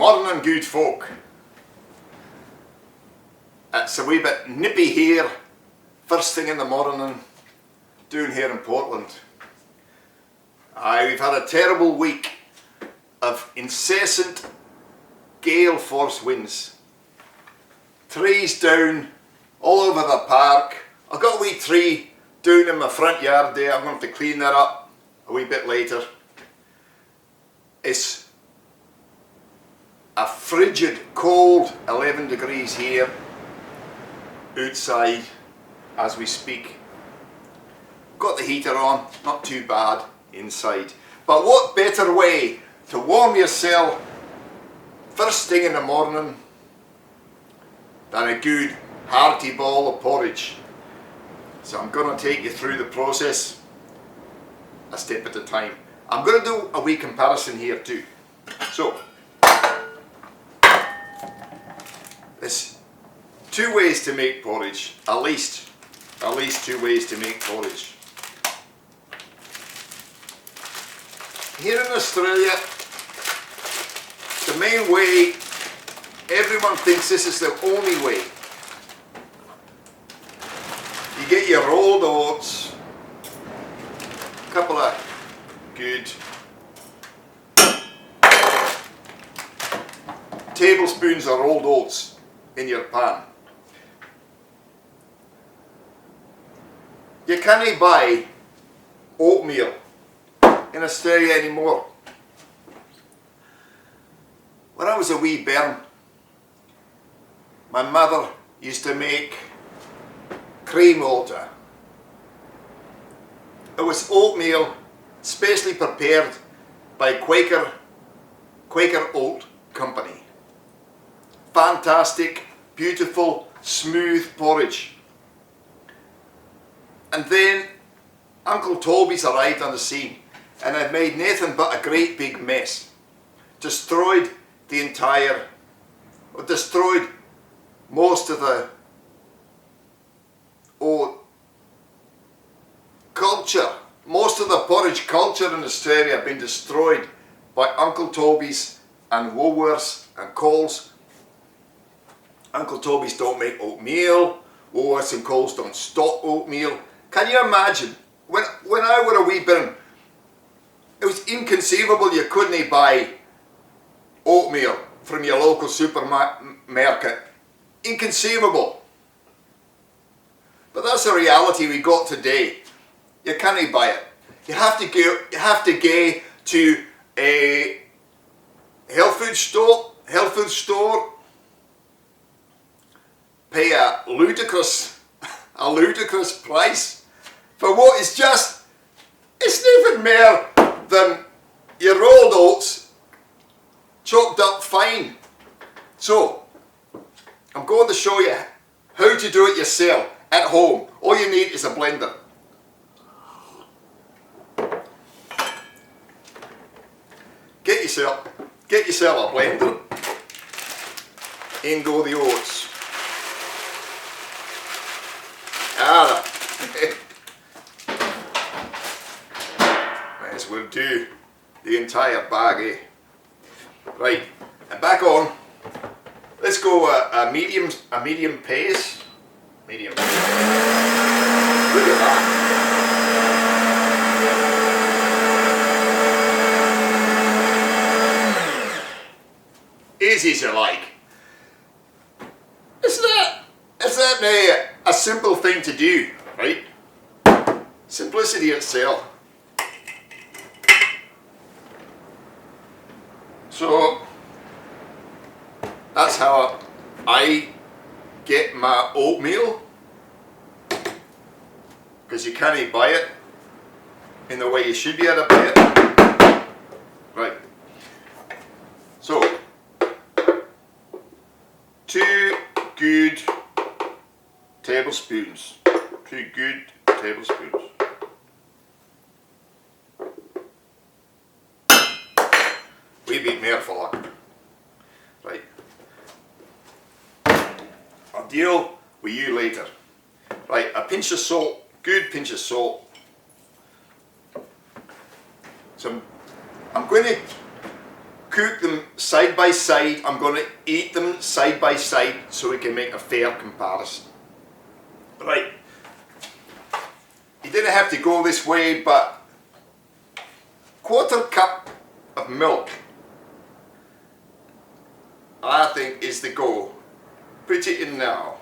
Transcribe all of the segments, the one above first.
Morning, good folk. It's a wee bit nippy here, first thing in the morning, down here in Portland. We've had a terrible week of incessant gale force winds. Trees down all over the park. I've got a wee tree down in my front yard there. I'm going to have to clean that up a wee bit later. It's a frigid, cold 11 degrees here outside as we speak. Got the heater on, not too bad inside. But what better way to warm yourself first thing in the morning than a good hearty bowl of porridge. So I'm going to take you through the process a step at a time. I'm going to do a wee comparison here too. So there's two ways to make porridge, at least two ways to make porridge. Here in Australia, the main way, everyone thinks this is the only way. You get your rolled oats, a couple of good tablespoons of rolled oats in your pan. You can't buy oatmeal in Australia anymore. When I was a wee bairn, my mother used to make cream water. It was oatmeal specially prepared by Quaker Oat Company. Fantastic, beautiful, smooth porridge. And then Uncle Toby's arrived on the scene and had made nothing but a great big mess. Destroyed most of the oat culture. Most of the porridge culture in Australia have been destroyed by Uncle Toby's and Woolworths and Coles. Uncle Toby's don't make oatmeal, Woolworths and Coles don't stock oatmeal. Can you imagine? When I was a wee bairn, it was inconceivable you couldn't buy oatmeal from your local supermarket. Inconceivable. But that's the reality we got today. You can't buy it. You have to go to a health food store, pay a ludicrous price for what is just, it's nothing more than your rolled oats chopped up fine. So I'm going to show you how to do it yourself at home. All you need is a blender. Get yourself a blender. In go the oats. Might as well do the entire bag, eh? Right, and back on. Let's go a medium pace. Medium pace. Look at that. Easy as you like. Isn't that a simple thing to do, right? Simplicity itself. So that's how I get my oatmeal, because you can't buy it in the way you should be able to buy it. Right. So 2 good tablespoons. 2 good tablespoons. Wee bit more for that. Right. I'll deal with you later. Right, a pinch of salt, good pinch of salt. So I'm going to cook them side by side. I'm going to eat them side by side so we can make a fair comparison. Right, you didn't have to go this way, but 1/4 cup of milk I think is the go. Put it in now.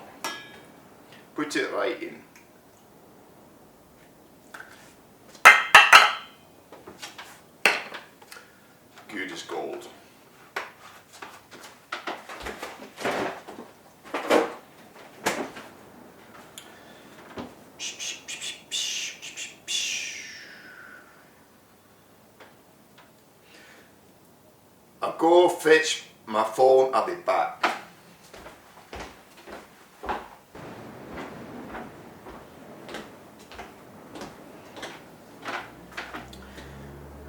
Put it right in. Good as gold. I'll go fetch my phone, I'll be back.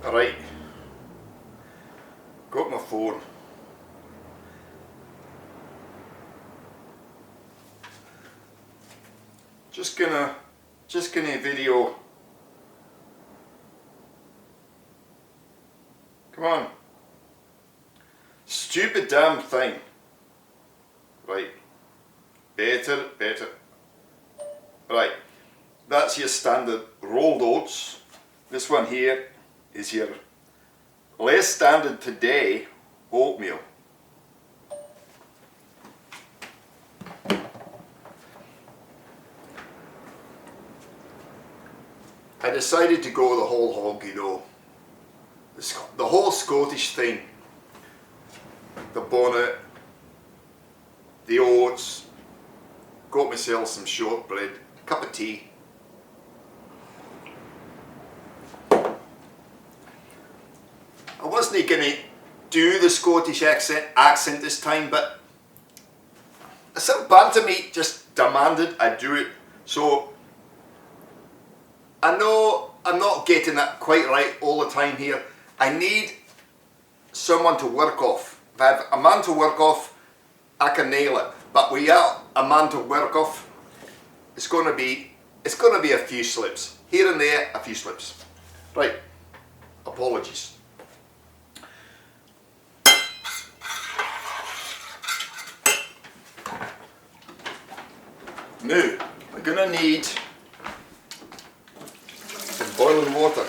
Alright, got my phone. Just gonna video. Come on. Stupid damn thing. Right. Better. Right. That's your standard rolled oats. This one here is your less standard today oatmeal. I decided to go the whole hog, you know. The whole Scottish thing. The bonnet, the oats, got myself some shortbread, a cup of tea. I wasn't going to do the Scottish accent this time, but some part of me just demanded I do it. So I know I'm not getting that quite right all the time here. I need someone to work off. If I have a man to work off, I can nail it. But without a man to work off, it's going to be a few slips here and there, a few slips. Right, apologies. Now we're going to need some boiling water.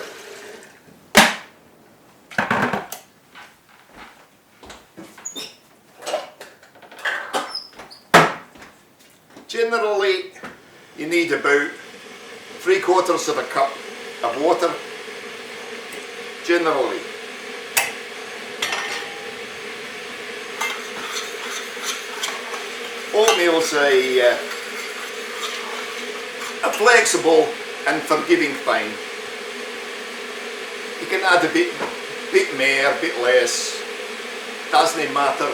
Generally, you need about 3/4 of a cup of water. Generally. Oatmeal's a flexible and forgiving thing. You can add a bit more, a bit less. Doesn't matter.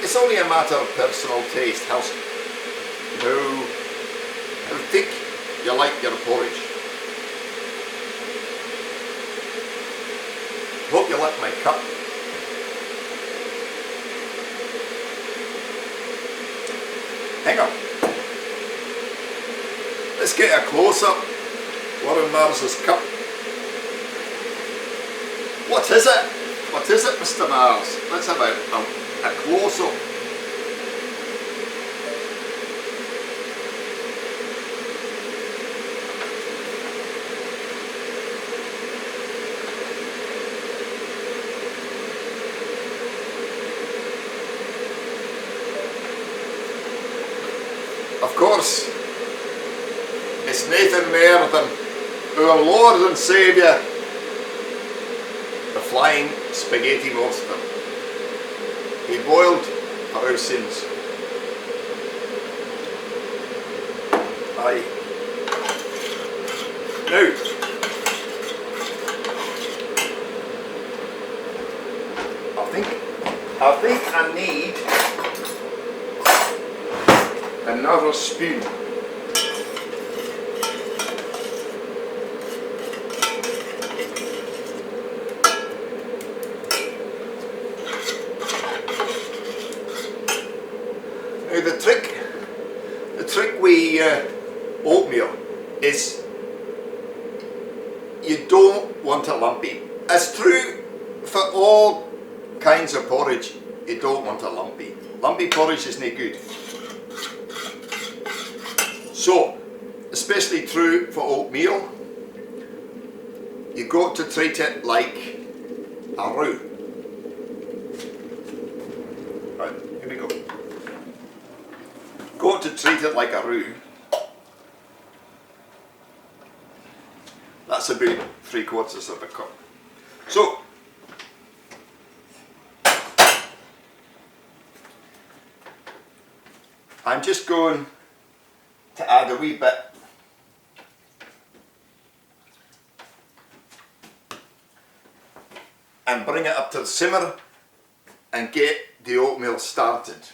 It's only a matter of personal taste, how thick you like your porridge. Hope you like my cup. Hang on. Let's get a close-up. Warren Mars's cup. What is it? What is it, Mr. Mars? Let's have a close-up. Of course, it's nothing more than our Lord and Saviour, the flying spaghetti monster. He boiled for our sins. Aye. Now, I think I need another spoon. Now the trick with oatmeal is you don't want it lumpy. As true for all kinds of porridge, you don't want a lumpy. Lumpy porridge is no good. So, especially true for oatmeal, you got to treat it like a roux. Right, here we go. Got to treat it like a roux. That's about 3/4 of a cup. So, I'm just going to add a wee bit and bring it up to the simmer and get the oatmeal started.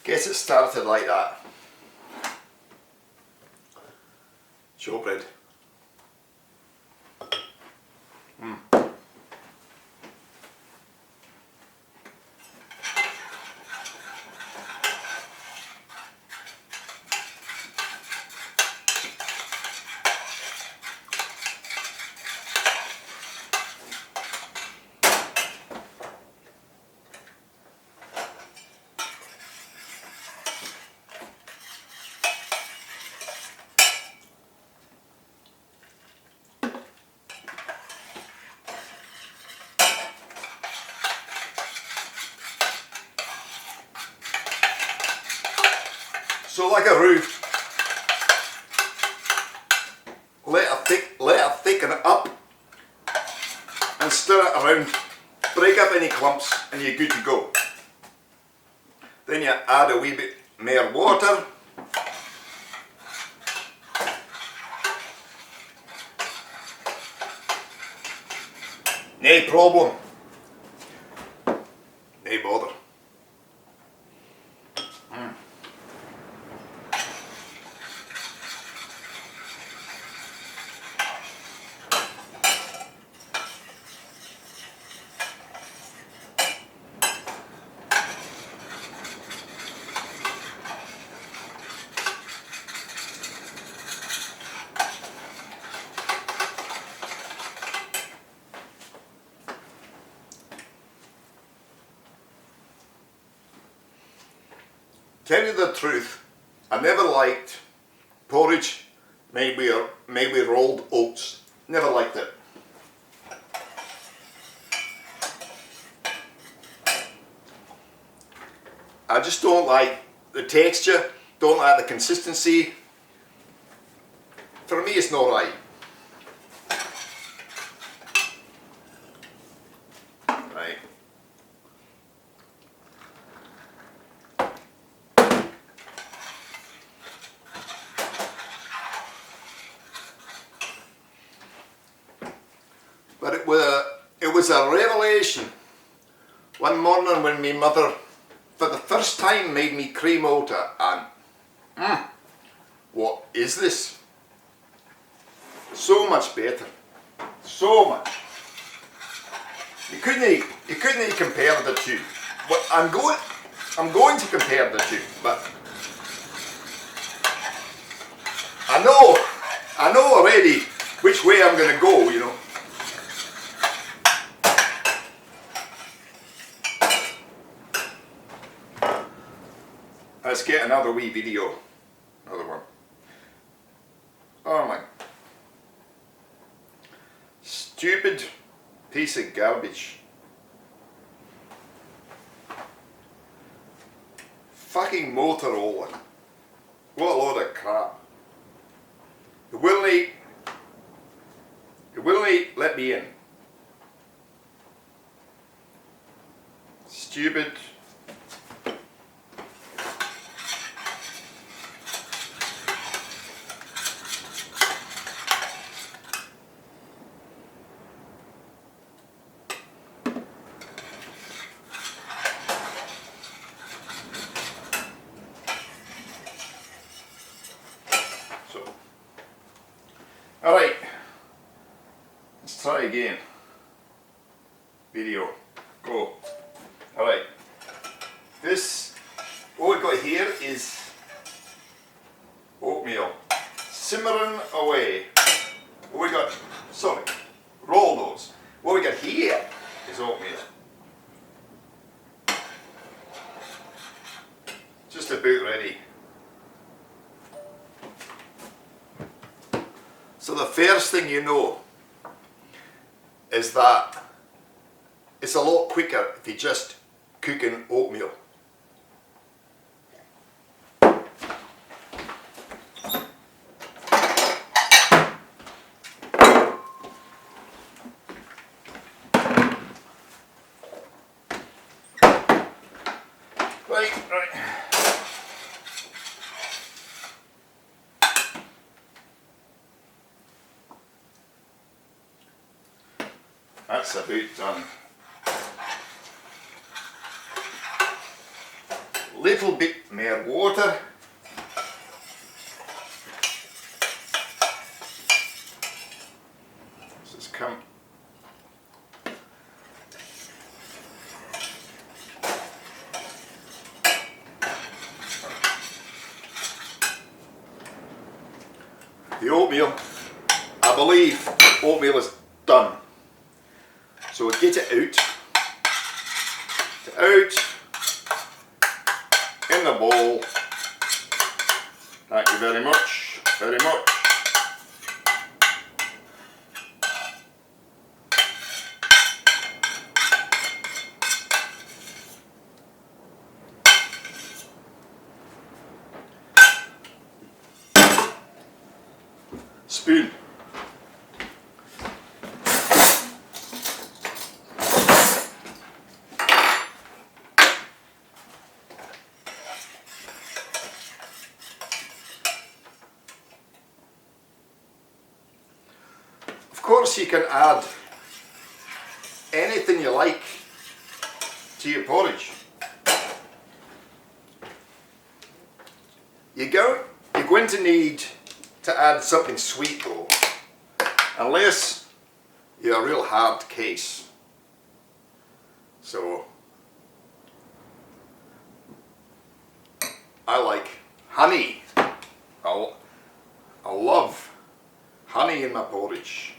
Get it started like that. Shortbread. So like a roux, let it thicken it up and stir it around, break up any clumps and you're good to go. Then you add a wee bit more water. No problem, no bother. Tell you the truth, I never liked porridge made with rolled oats. Never liked it. I just don't like the texture, don't like the consistency. For me it's not right. Right. But it was a revelation one morning when my mother for the first time made me cream water and what is this? So much better. So much. You couldn't compare the two. But I'm going to compare the two, but I know already which way I'm gonna go, you know. Let's get another wee video. Another one. Oh my. Stupid piece of garbage. Fucking Motorola. What a load of crap. It wouldn't let me in. Stupid. Alright, let's try again. Video, go. Alright, This, what we've got here is oatmeal simmering away. What we got, sorry, roll those. What we got here is oatmeal. Just about ready. So the first thing you know is that it's a lot quicker if you just cooking oatmeal. Right. That's about done. Little bit more water. This has come. The oatmeal, I believe oatmeal is done. So get it out in the bowl. Thank you very much, very much. Spoon. Of course you can add anything you like to your porridge. You're going to need to add something sweet though, unless you're a real hard case. So I like honey. I love honey in my porridge.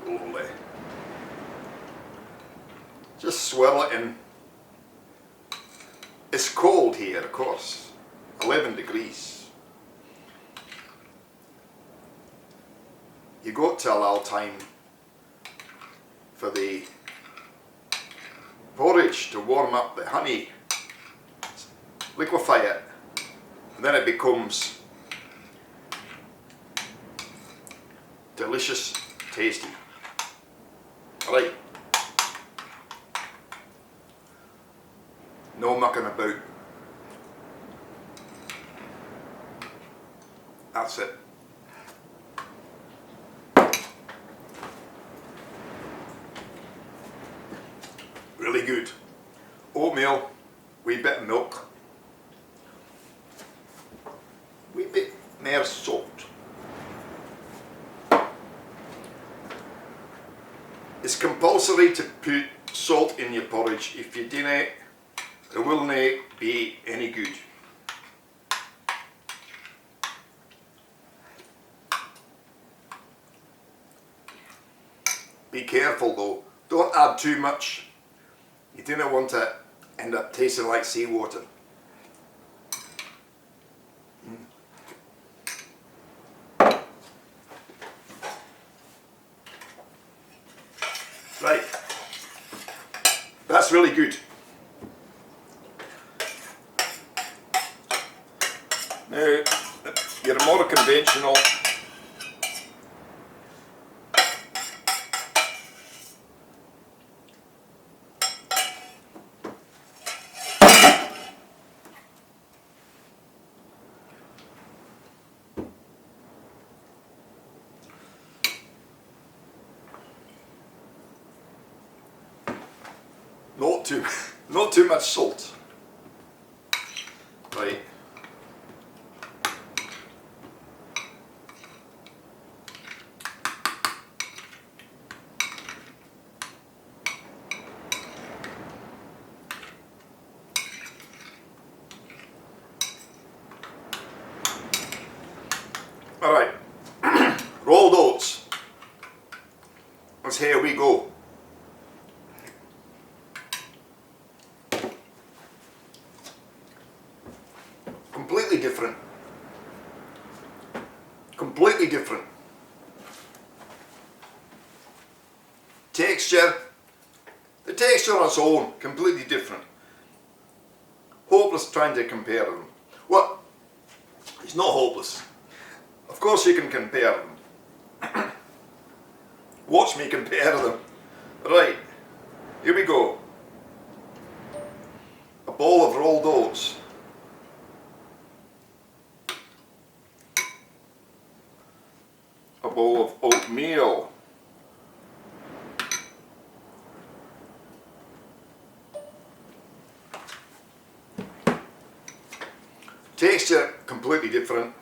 Lovely. Just swirl it in. It's cold here, of course. 11 degrees. You got to allow time for the porridge to warm up the honey, liquefy it, and then it becomes delicious, tasty. Alright, no mucking about. That's it. Really good. Oatmeal, wee bit of milk, wee bit more salt. It's compulsory to put salt in your porridge. If you do not, it will not be any good. Be careful though, don't add too much. You do not want to end up tasting like seawater. Right, that's really good. Now, your more conventional not too much salt. Right. And here we go. Completely different. Completely different. Texture. The texture on its own, completely different. Hopeless trying to compare them. Well, it's not hopeless. Of course you can compare them. Watch me compare them. Right, here we go. A bowl of rolled oats. A bowl of oatmeal. Texture completely different.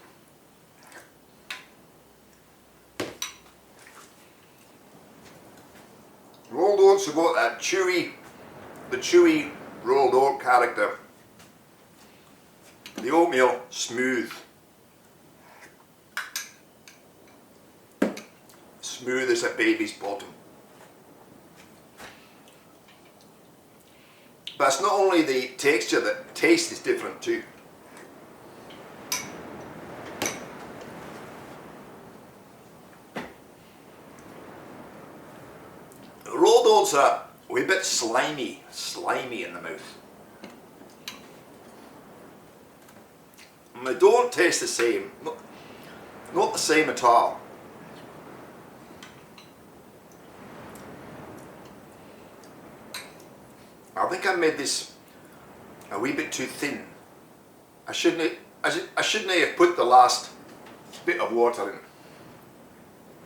Rolled oats have got that the chewy rolled oat character. The oatmeal, smooth. Smooth as a baby's bottom. But it's not only the texture, the taste is different too. Rolled oats are a wee bit slimy in the mouth. And they don't taste the same, not the same at all. I think I made this a wee bit too thin. I shouldn't have put the last bit of water in.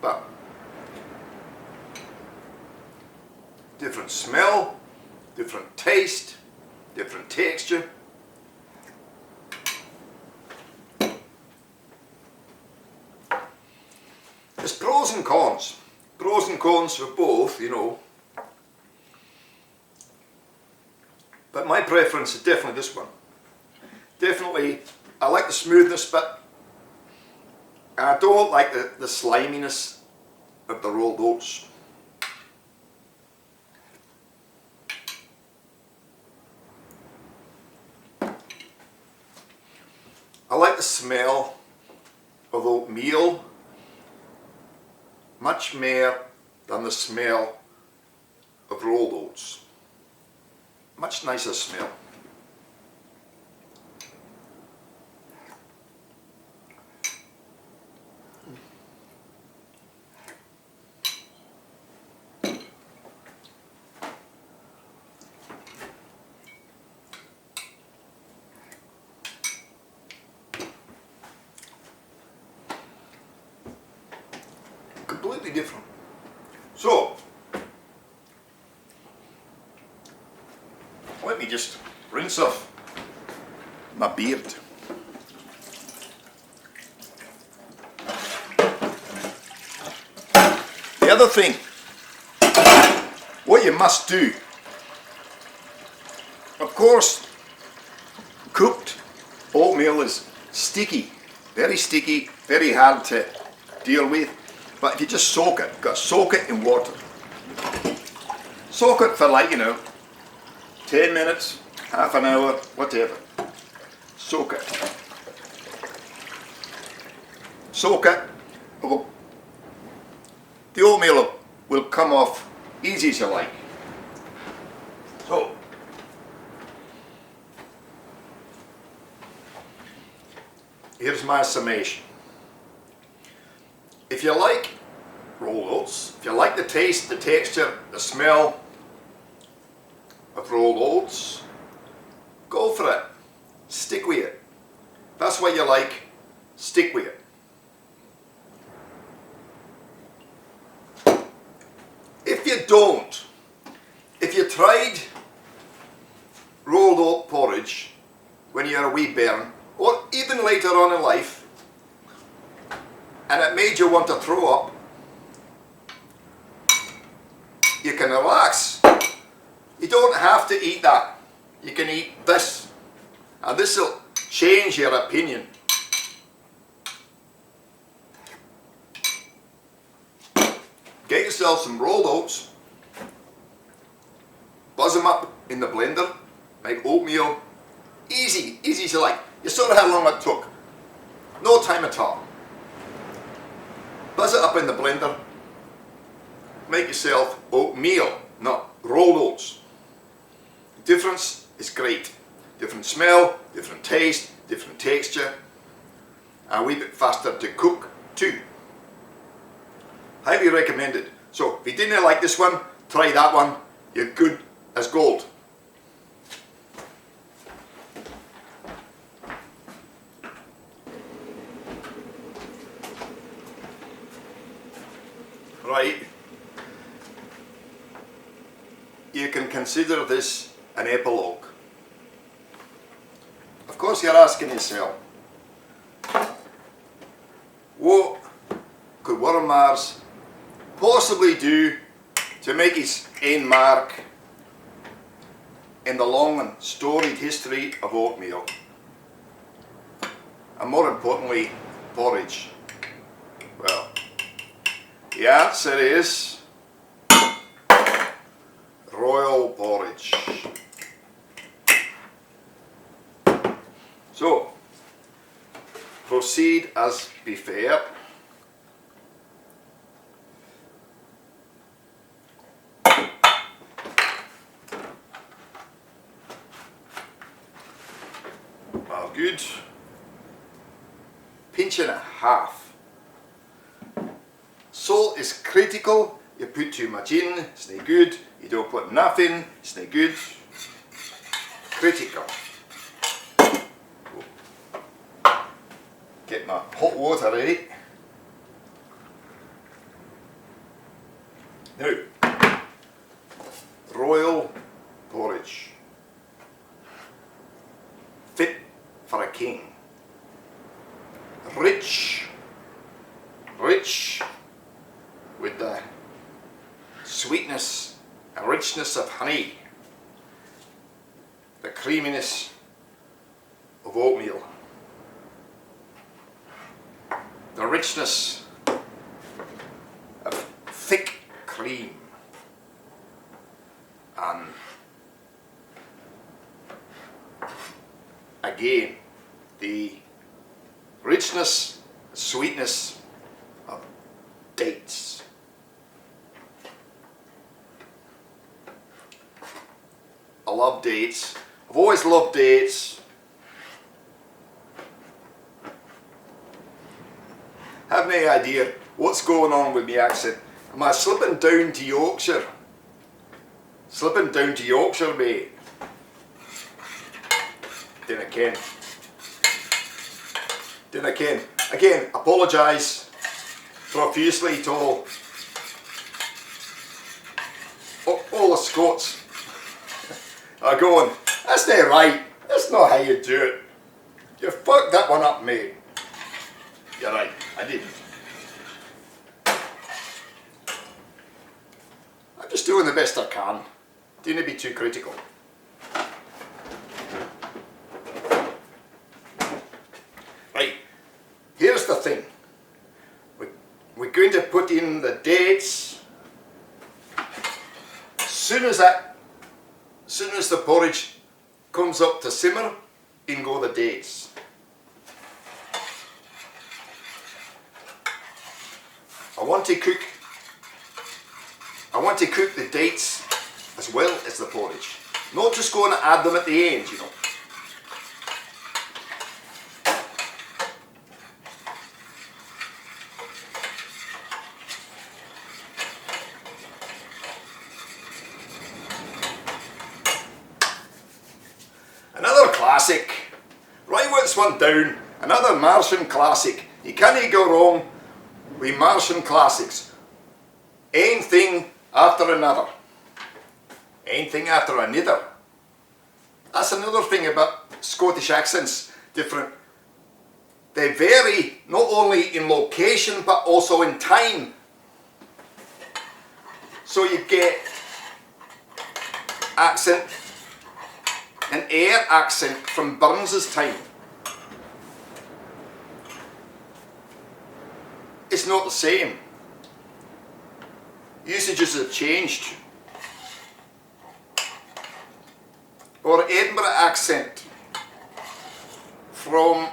But different smell, different taste, different texture. There's pros and cons. Pros and cons for both, you know. But my preference is definitely this one. Definitely, I like the smoothness, but I don't like the sliminess of the rolled oats. I like the smell of oatmeal much more than the smell of rolled oats. Much nicer smell. Completely different. So, let me just rinse off my beard. The other thing, what you must do, of course, cooked oatmeal is sticky, very hard to deal with. But if you just soak it, you've got to soak it in water. Soak it for, like, 10 minutes, half an hour, whatever. Soak it. Soak it. The oatmeal will come off easy as you like. So, here's my summation. If you like rolled oats, if you like the taste, the texture, the smell of rolled oats, go for it. Stick with it. If that's what you like, stick with it. If you don't, if you tried rolled oat porridge when you're a wee bairn, or even later on in life, and it made you want to throw up, you can relax. You don't have to eat that. You can eat this, and this will change your opinion. Get yourself yourself some rolled oats, buzz them up in the blender, make oatmeal, easy as you like. You saw how long it took, no time at all. Buzz it up in the blender, make yourself oatmeal, not rolled oats. The difference is great. Different smell, different taste, different texture, and a wee bit faster to cook too. Highly recommended. So if you didn't like this one, try that one. You're good as gold. Right. You can consider this an epilogue. Of course you're asking yourself, what could Warren Mars possibly do to make his own mark in the long and storied history of oatmeal, and more importantly, porridge? Well, the answer is royal porridge. So, proceed as before. Well, good. Pinch and a half. Salt is critical. You put too much in, it's not good. You don't put enough in, it's not good. Critical. Get my hot water ready. Now, royal porridge. Fit for a king. Rich with the sweetness and richness of honey, the creaminess of oatmeal, the richness of thick cream, and again the richness, sweetness of dates. I love dates. I've always loved dates. Have no idea what's going on with my accent. Am I slipping down to Yorkshire? Slipping down to Yorkshire, mate. Dinna ken. Dinna ken. Again, apologise profusely to all the Scots are going, that's not right, that's not how you do it. You fucked that one up, mate. You're right, I didn't. I'm just doing the best I can. Don't be too critical. Right, here's the thing. We're going to put in the dates. Soon as the porridge comes up to simmer, in go the dates. I want to cook the dates as well as the porridge. Not just going to add them at the end, you know. Another classic. Right with this one down. Another Martian classic. You can't go wrong with Martian classics. One thing after another. One thing after another. That's another thing about Scottish accents. Different. They vary not only in location but also in time. So you get accent, an air accent from Burns's time. It's not the same. Usages have changed. Our Edinburgh accent from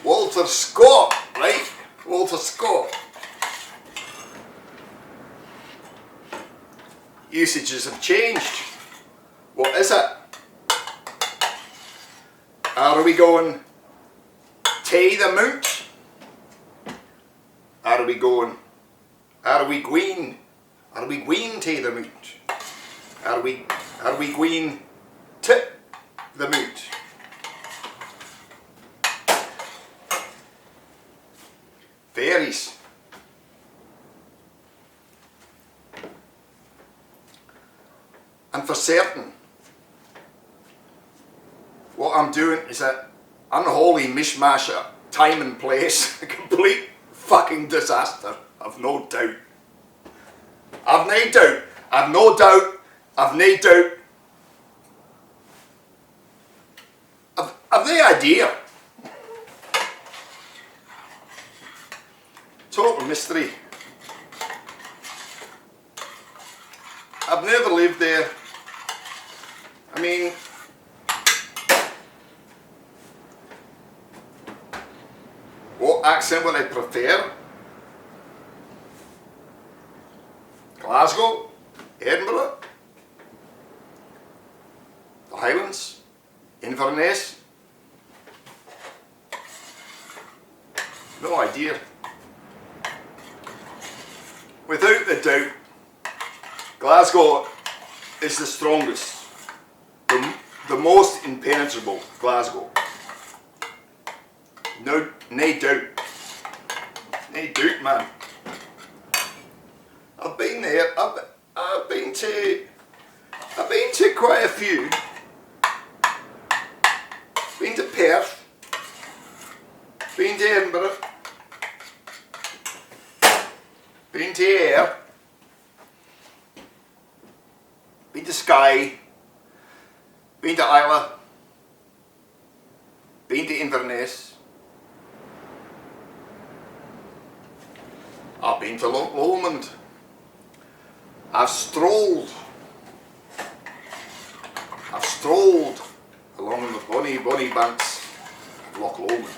Walter Scott, right? Walter Scott. Usages have changed. What is it? Are we going tay the mount? Are we going tay the mount? Are we going tip the mount? Varies. And for certain, what I'm doing is an unholy mishmash of time and place, a complete fucking disaster, I've no doubt. I've no doubt. I've no doubt. I've no doubt. I've no idea. Total mystery. I've never lived there. I mean, what accent would I prefer? Glasgow, Edinburgh, the Highlands, Inverness. No idea. Without a doubt, Glasgow is the strongest, the most impenetrable. Glasgow. No doubt. No doubt, man. I've been there. I've been to quite a few. Been to Perth. Been to Edinburgh. Been to Ayr. Been to Skye. Been to Isla. Been to Inverness. I've been to Loch Lomond. I've strolled along the bonny banks of Loch Lomond.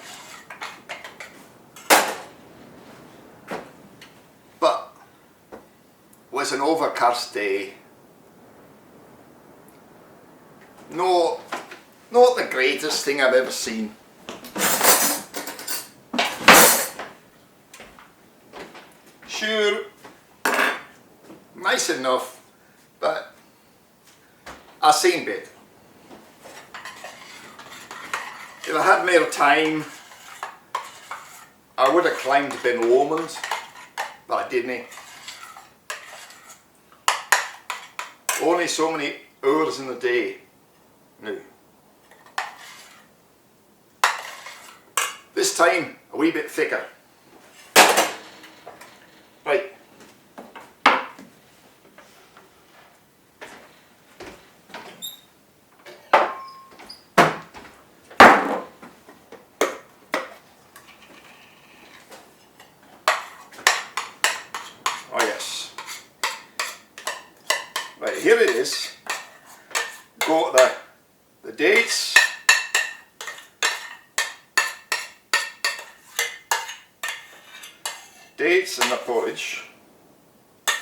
But it was an overcast day. Not the greatest thing I've ever seen. Sure, nice enough, but I've seen better. If I had more time, I would have climbed Ben Lomond, but I didn't. Only so many hours in the day. No. This time, a wee bit thicker. Right. Oh yes. Right, here it is. Got the dates. Dates and the porridge.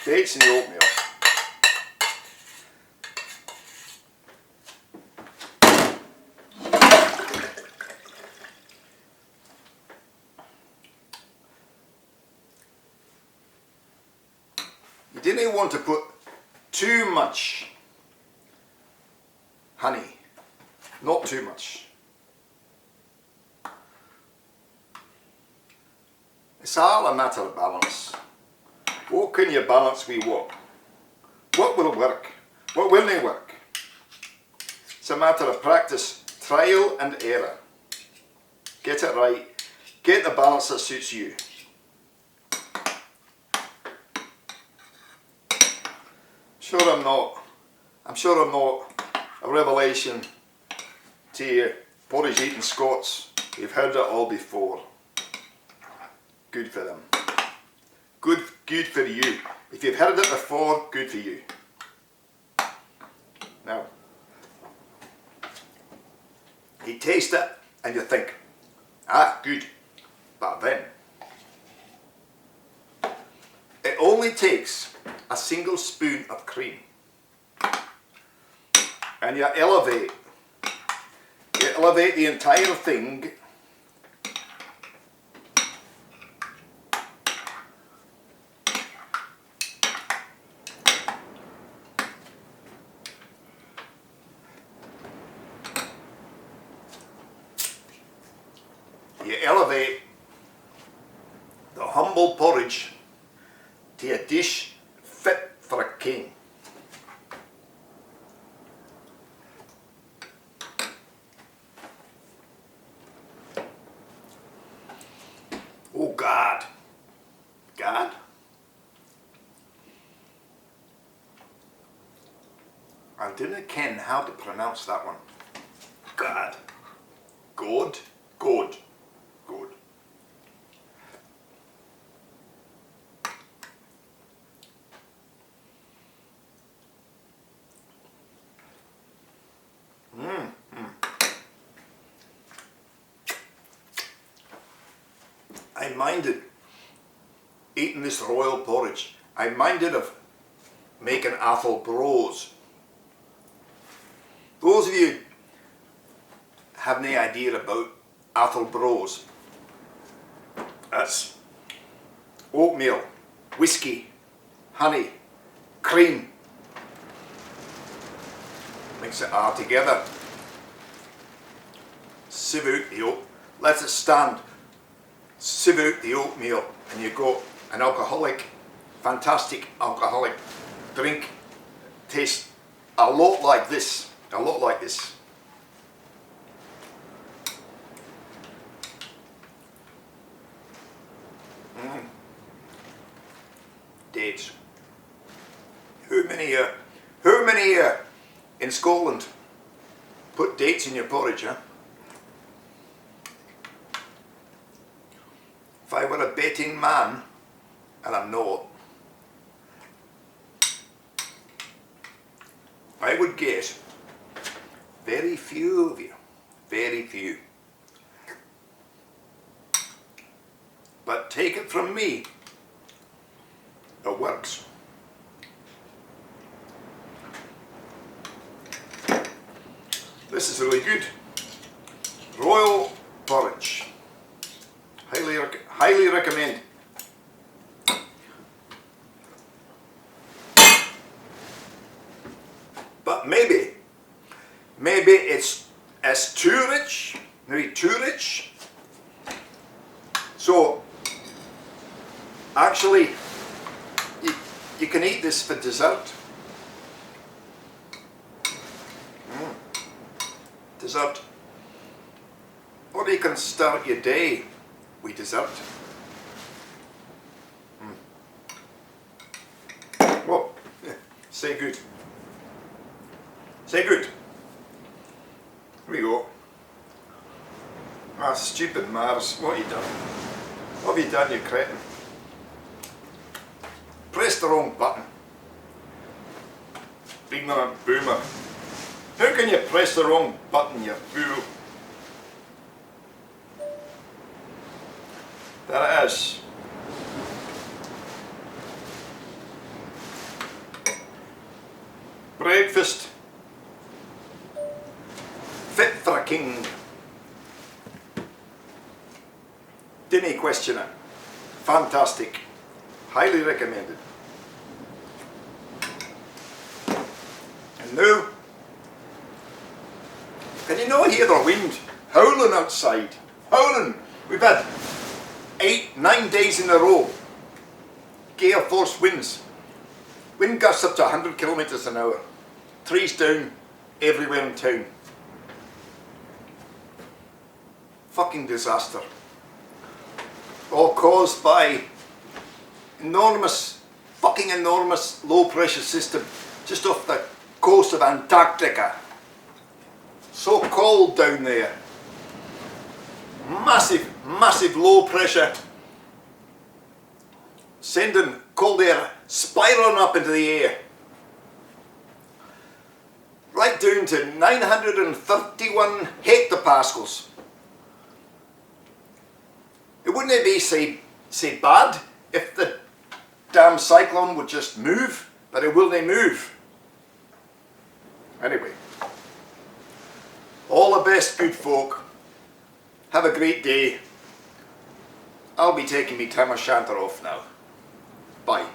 Dates and the oatmeal. You didn't want to put too much honey, not too much. It's all a matter of balance. What can you balance with what? What will work? What will not work? It's a matter of practice, trial and error. Get it right, get the balance that suits you. I'm sure I'm not a revelation to you porridge eating Scots. You've heard it all before. good for them. Good for you. If you've heard it before, good for you. Now, you taste it and you think, ah, good. But then, it only takes a single spoon of cream and you elevate the entire thing the humble porridge to a dish fit for a king. Oh God. God? I didn't ken how to pronounce that one. God. God. Good. Good. I minded eating this royal porridge. I minded of making apple brose. Those of you have no idea about apple brose. That's oatmeal, whiskey, honey, cream. Mix it all together. Sieve out the oat. Let it stand. Sieve out the oatmeal and you got an alcoholic, fantastic alcoholic drink. Tastes a lot like this. A lot like this. Dates. How many in Scotland put dates in your porridge, huh? If I were a betting man, and I'm not, I would guess very few of you, very few. But take it from me, it works. This is really good. Royal porridge. Highly recommend. But maybe it's too rich, maybe too rich. So actually you can eat this for dessert. Dessert. Or you can start your day with dessert. Well, yeah, say good. Say good. Here we go. Ah, stupid Mars, what have you done? What have you done, you cretin? Press the wrong button. Ignorant boomer. How can you press the wrong button, you fool? There it is. Breakfast. Fit for a king. Didn't question it. Fantastic. Highly recommended. And now, can you not hear the wind howling outside? Howling. We've had 8-9 days in a row. Gale force winds. Wind gusts up to 100 kilometres an hour. Trees down everywhere in town. Fucking disaster. All caused by enormous low pressure system just off the coast of Antarctica. So cold down there. Massive low pressure sending cold air spiralling up into the air. Right down to 931 hectopascals. It wouldn't be say bad if the damn cyclone would just move, but it will not move. Anyway, all the best, good folk. Have a great day. I'll be taking me tam o' shanter off now. Bye.